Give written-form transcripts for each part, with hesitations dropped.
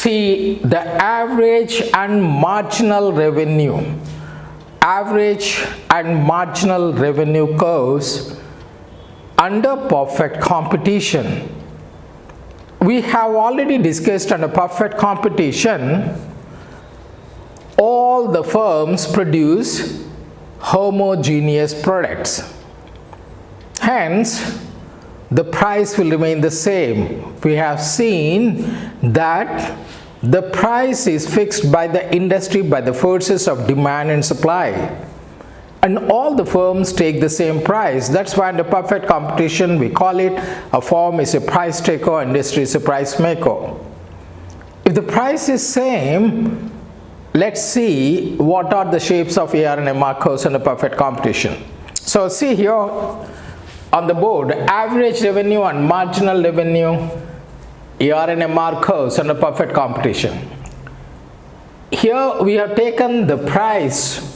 See the average and marginal revenue. Average and marginal revenue curves under perfect competition. We have already discussed under perfect competition, all the firms produce homogeneous products. Hence, the price will remain the same. We have seen that the price is fixed by the industry by the forces of demand and supply. And all the firms take the same price. That's why in the perfect competition we call it a firm is a price taker, industry is a price maker. If the price is same, let's see what are the shapes of AR and MR curves in the perfect competition. So see here on the board, average revenue and marginal revenue, AR and MR curves under perfect competition. Here we have taken the price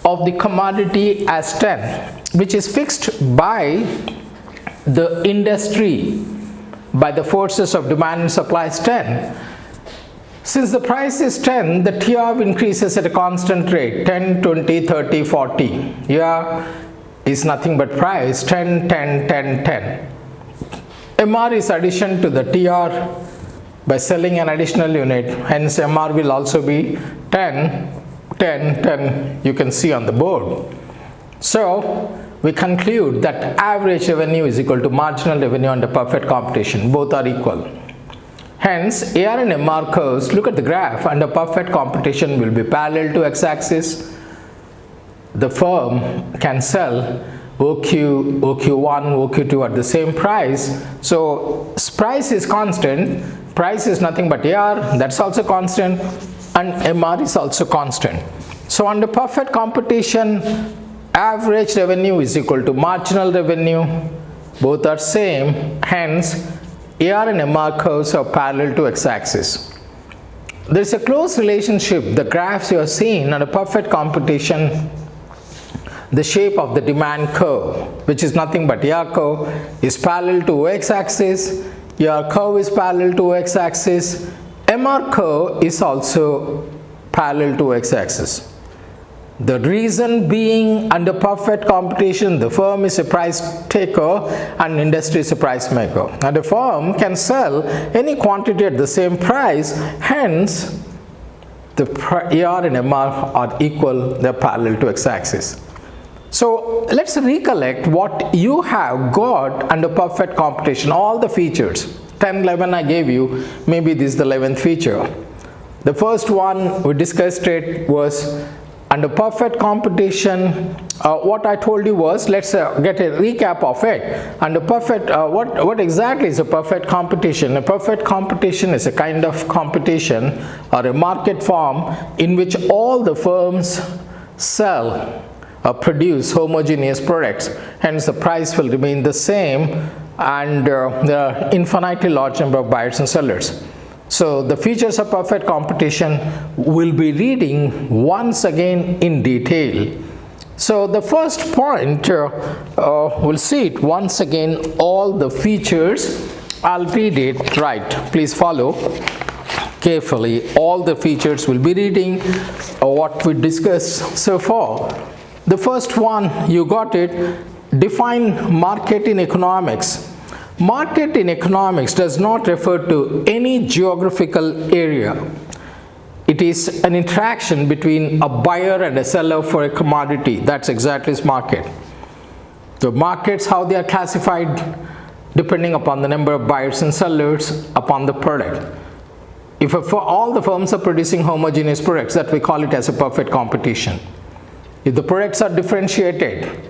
of the commodity as 10, which is fixed by the industry by the forces of demand and supply is 10. Since the price is 10, the TR increases at a constant rate, 10, 20, 30, 40. Here is nothing but price, 10, 10, 10, 10. MR is addition to the TR by selling an additional unit, hence MR will also be 10, 10, 10, you can see on the board. So we conclude that average revenue is equal to marginal revenue under perfect competition, both are equal. Hence AR and MR curves, look at the graph, under perfect competition will be parallel to x-axis. The firm can sell OQ, OQ1, OQ2 at the same price. So price is constant, price is nothing but AR, that's also constant, and MR is also constant. So under perfect competition, average revenue is equal to marginal revenue, both are same, hence AR and MR curves are parallel to x-axis. There is a close relationship, the graphs you are seeing under perfect competition, the shape of the demand curve, which is nothing but AR curve, is parallel to x-axis, AR curve is parallel to x-axis, MR curve is also parallel to x-axis. The reason being, under perfect competition, the firm is a price taker and industry is a price maker. And the firm can sell any quantity at the same price, hence the AR and MR are equal, they are parallel to x-axis. So let's recollect what you have got under perfect competition, all the features. 10, 11 I gave you, maybe this is the 11th feature. The first one we discussed it was under perfect competition. What I told you was, let's get a recap of it. Under perfect, what exactly is a perfect competition? A perfect competition is a kind of competition or a market form in which all the firms sell produce homogeneous products, hence the price will remain the same, and there are infinitely large number of buyers and sellers. So the features of perfect competition will be reading once again in detail. So the first point, we'll see it once again, all the features. I'll read it right, please follow carefully. All the features will be reading what we discussed so far. The first one, you got it, define market in economics. Market in economics does not refer to any geographical area. It is an interaction between a buyer and a seller for a commodity. That's exactly its market. The markets, how they are classified, depending upon the number of buyers and sellers upon the product. If all the firms are producing homogeneous products, that we call it as a perfect competition. If the products are differentiated,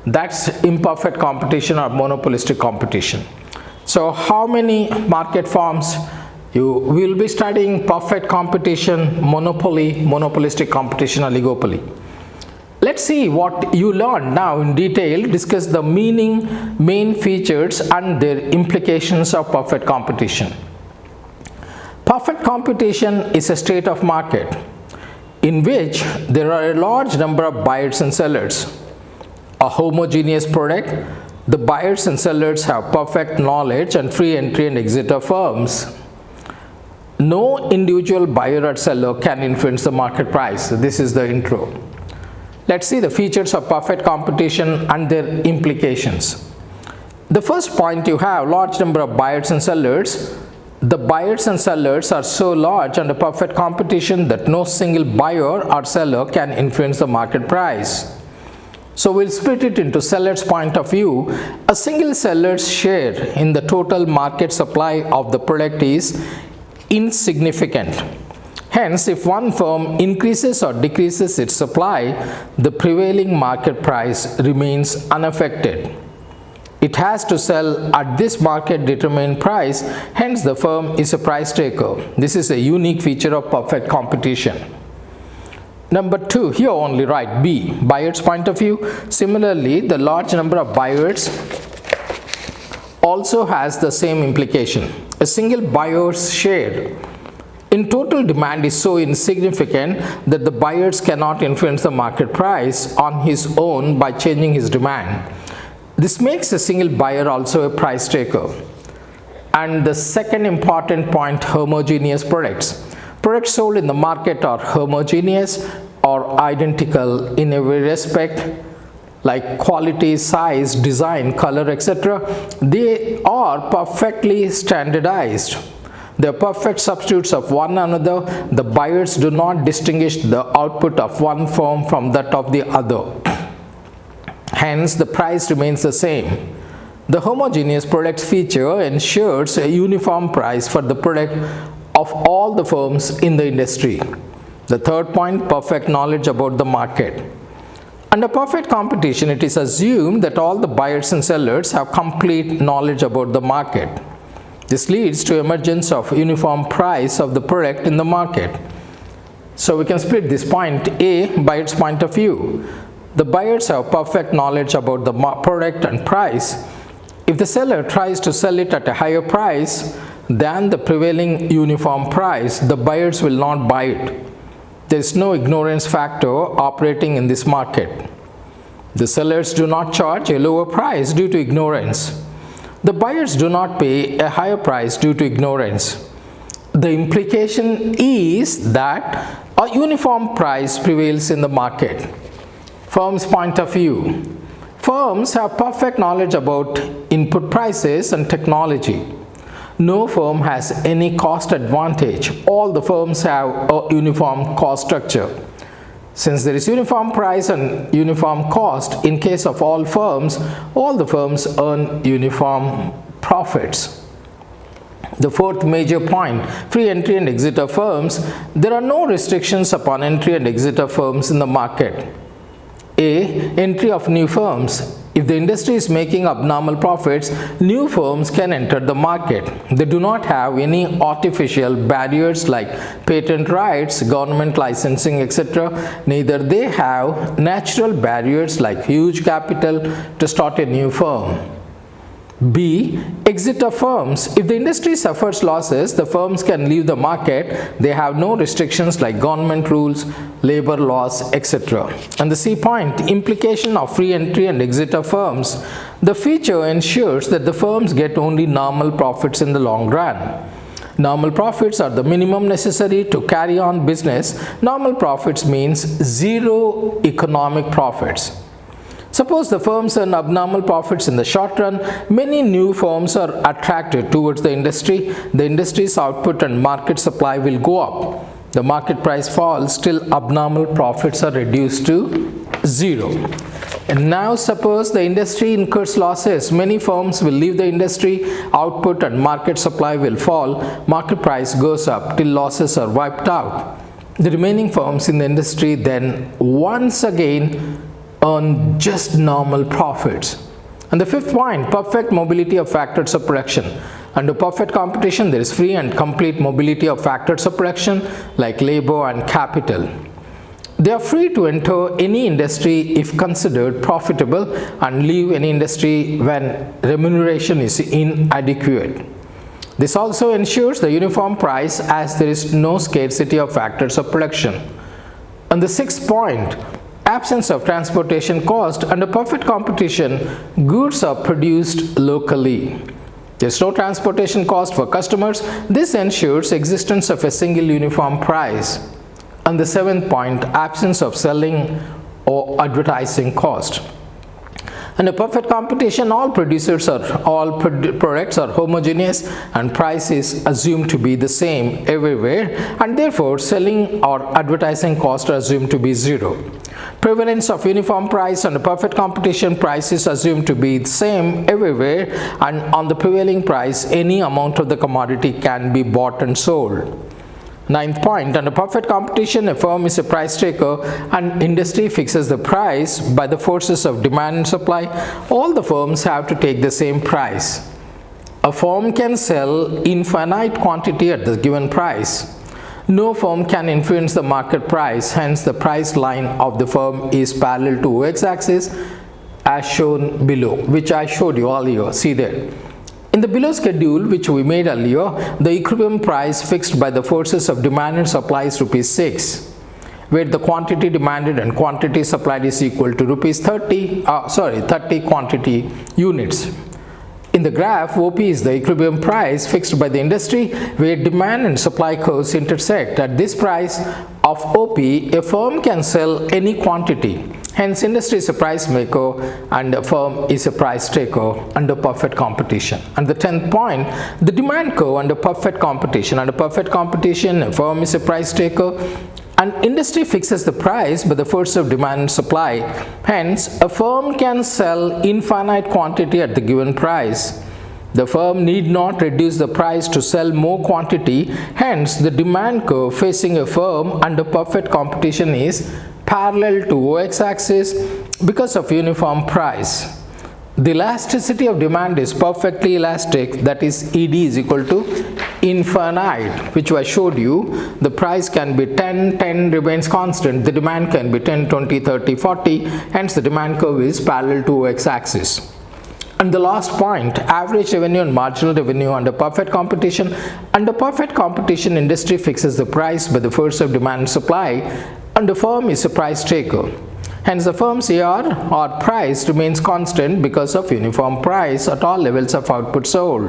that's imperfect competition or monopolistic competition. So how many market forms? You will be studying perfect competition, monopoly, monopolistic competition, oligopoly. Let's see what you learned now in detail, discuss the meaning, main features and their implications of perfect competition. Perfect competition is a state of market in which there are a large number of buyers and sellers. A homogeneous product, the buyers and sellers have perfect knowledge and free entry and exit of firms. No individual buyer or seller can influence the market price. So this is the intro. Let's see the features of perfect competition and their implications. The first point, you have large number of buyers and sellers. The buyers and sellers are so large under perfect competition that no single buyer or seller can influence the market price. So we'll split it into seller's point of view. A single seller's share in the total market supply of the product is insignificant. Hence, if one firm increases or decreases its supply, the prevailing market price remains unaffected. It has to sell at this market determined price, hence the firm is a price taker. This is a unique feature of perfect competition. Number 2, here only write B, buyer's point of view. Similarly, the large number of buyers also has the same implication. A single buyer's share in total demand is so insignificant that the buyers cannot influence the market price on his own by changing his demand. This makes a single buyer also a price taker. And the second important point, homogeneous products. Products sold in the market are homogeneous or identical in every respect, like quality, size, design, color, etc. They are perfectly standardized. They are perfect substitutes of one another. The buyers do not distinguish the output of one firm from that of the other. Hence, the price remains the same. The homogeneous products feature ensures a uniform price for the product of all the firms in the industry. The third point, perfect knowledge about the market. Under perfect competition, it is assumed that all the buyers and sellers have complete knowledge about the market. This leads to emergence of uniform price of the product in the market. So we can split this point A by its point of view. The buyers have perfect knowledge about the product and price. If the seller tries to sell it at a higher price than the prevailing uniform price, the buyers will not buy it. There is no ignorance factor operating in this market. The sellers do not charge a lower price due to ignorance. The buyers do not pay a higher price due to ignorance. The implication is that a uniform price prevails in the market. Firm's point of view. Firms have perfect knowledge about input prices and technology. No firm has any cost advantage. All the firms have a uniform cost structure. Since there is uniform price and uniform cost, in case of all the firms earn uniform profits. The fourth major point, free entry and exit of firms. There are no restrictions upon entry and exit of firms in the market. A. Entry of new firms. If the industry is making abnormal profits, new firms can enter the market. They do not have any artificial barriers like patent rights, government licensing, etc. Neither they have natural barriers like huge capital to start a new firm. B. Exit of firms. If the industry suffers losses, the firms can leave the market. They have no restrictions like government rules, labor laws, etc. And the C point, implication of free entry and exit of firms. The feature ensures that the firms get only normal profits in the long run. Normal profits are the minimum necessary to carry on business. Normal profits means zero economic profits. Suppose the firms earn abnormal profits in the short run, many new firms are attracted towards the industry. The industry's output and market supply will go up. The market price falls, still abnormal profits are reduced to zero. And now suppose the industry incurs losses. Many firms will leave the industry, output and market supply will fall, market price goes up till losses are wiped out. The remaining firms in the industry then once again earn just normal profits. And the fifth point, perfect mobility of factors of production. Under perfect competition, there is free and complete mobility of factors of production like labor and capital. They are free to enter any industry if considered profitable and leave any industry when remuneration is inadequate. This also ensures the uniform price as there is no scarcity of factors of production. And the sixth point, absence of transportation cost. Under perfect competition, goods are produced locally. There's no transportation cost for customers. This ensures existence of a single uniform price. And the seventh point, absence of selling or advertising cost. In a perfect competition, all products are homogeneous and price is assumed to be the same everywhere, and therefore selling or advertising costs are assumed to be zero. Prevalence of uniform price and a perfect competition, price is assumed to be the same everywhere, and on the prevailing price any amount of the commodity can be bought and sold. Ninth point, under perfect competition, a firm is a price taker and industry fixes the price by the forces of demand and supply. All the firms have to take the same price. A firm can sell infinite quantity at the given price. No firm can influence the market price, hence the price line of the firm is parallel to x-axis as shown below, which I showed you earlier. See there. In the below schedule which we made earlier, the equilibrium price fixed by the forces of demand and supply is rupees 6, where the quantity demanded and quantity supplied is equal to rupees 30 quantity units. In the graph, OP is the equilibrium price fixed by the industry, where demand and supply curves intersect. At this price of OP, a firm can sell any quantity. Hence, industry is a price maker and a firm is a price taker under perfect competition. And the 10th point, the demand curve under perfect competition. Under perfect competition, a firm is a price taker and industry fixes the price by the force of demand and supply. Hence, a firm can sell infinite quantity at the given price. The firm need not reduce the price to sell more quantity. Hence, the demand curve facing a firm under perfect competition is parallel to x-axis because of uniform price. The elasticity of demand is perfectly elastic, that is ED is equal to infinite, which I showed you. The price can be 10, 10 remains constant, the demand can be 10, 20, 30, 40, hence the demand curve is parallel to x-axis. And the last point, average revenue and marginal revenue under perfect competition. Under perfect competition, industry fixes the price by the force of demand and supply, and the firm is a price taker. Hence, the firm's AR or price remains constant because of uniform price at all levels of output sold.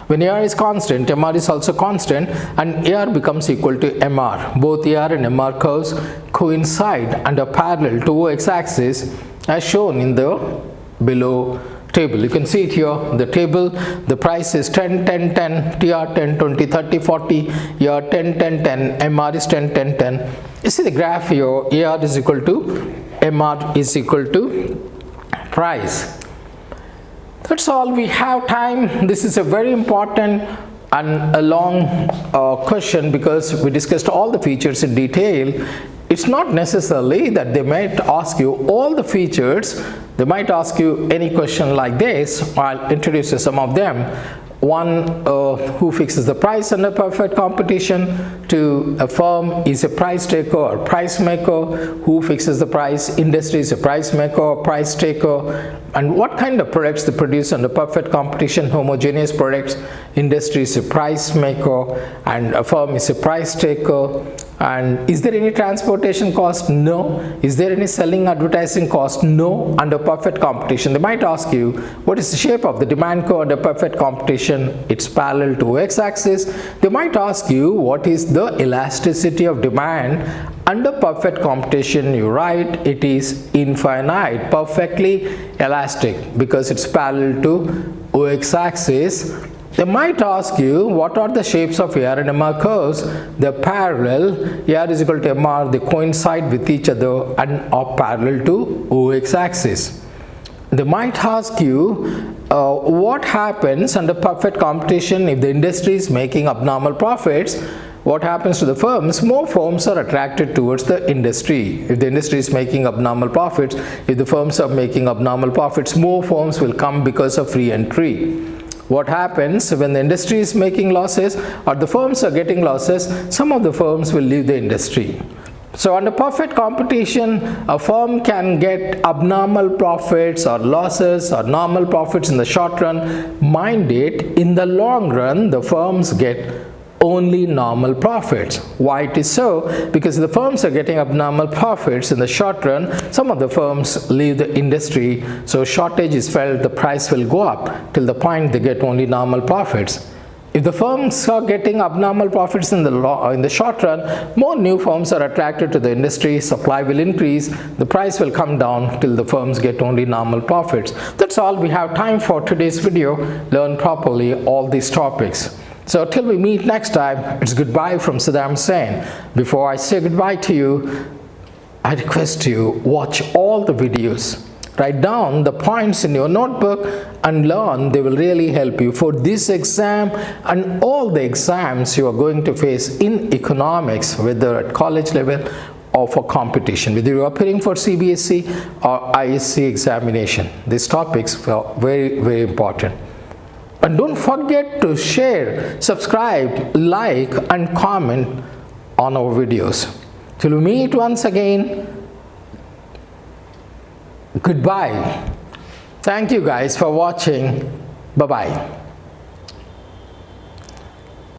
When AR is constant, MR is also constant and AR becomes equal to MR. Both AR and MR curves coincide and are parallel to x-axis as shown in the below table. You can see it here, the table. The price is 10, 10, 10, TR 10, 20, 30, 40, AR 10, 10, 10, MR is 10, 10, 10. You see the graph here, AR is equal to MR is equal to price. That's all we have time. This is a very important and a long question because we discussed all the features in detail. It's not necessarily that they might ask you all the features. They might ask you any question like this. I'll introduce you some of them. One, who fixes the price under perfect competition. Two, a firm is a price taker or price maker. Who fixes the price? Industry is a price maker or price taker. And what kind of products they produce under perfect competition? Homogeneous products. Industry is a price maker and a firm is a price taker. And is there any transportation cost? No. Is there any selling advertising cost? No. Under perfect competition, they might ask you what is the shape of the demand curve under perfect competition? It's parallel to x-axis. They might ask you what is the elasticity of demand under perfect competition. You write it is infinite, perfectly elastic because it's parallel to x-axis. They might ask you what are the shapes of AR and MR curves. They're parallel, AR is equal to MR, they coincide with each other and are parallel to x-axis. They might ask you what happens under perfect competition if the industry is making abnormal profits. What happens to the firms? More firms are attracted towards the industry. If the industry is making abnormal profits, if the firms are making abnormal profits, more firms will come because of free entry. What happens when the industry is making losses or the firms are getting losses? Some of the firms will leave the industry. So under perfect competition, a firm can get abnormal profits or losses or normal profits in the short run. Mind it, in the long run, the firms get only normal profits. Why it is so? Because the firms are getting abnormal profits in the short run. Some of the firms leave the industry, so shortage is felt, the price will go up till the point they get only normal profits. If the firms are getting abnormal profits in the short run, more new firms are attracted to the industry, supply will increase, the price will come down till the firms get only normal profits. That's all we have time for today's video. Learn properly all these topics. So till we meet next time, it's goodbye from Saddam Hussain. Before I say goodbye to you, I request you watch all the videos. Write down the points in your notebook and learn. They will really help you for this exam and all the exams you are going to face in economics, whether at college level or for competition, whether you are appearing for CBSE or ISC examination. These topics are very, very important. And don't forget to share, subscribe, like and comment on our videos. Till we meet once again, goodbye. Thank you guys for watching. Bye-bye.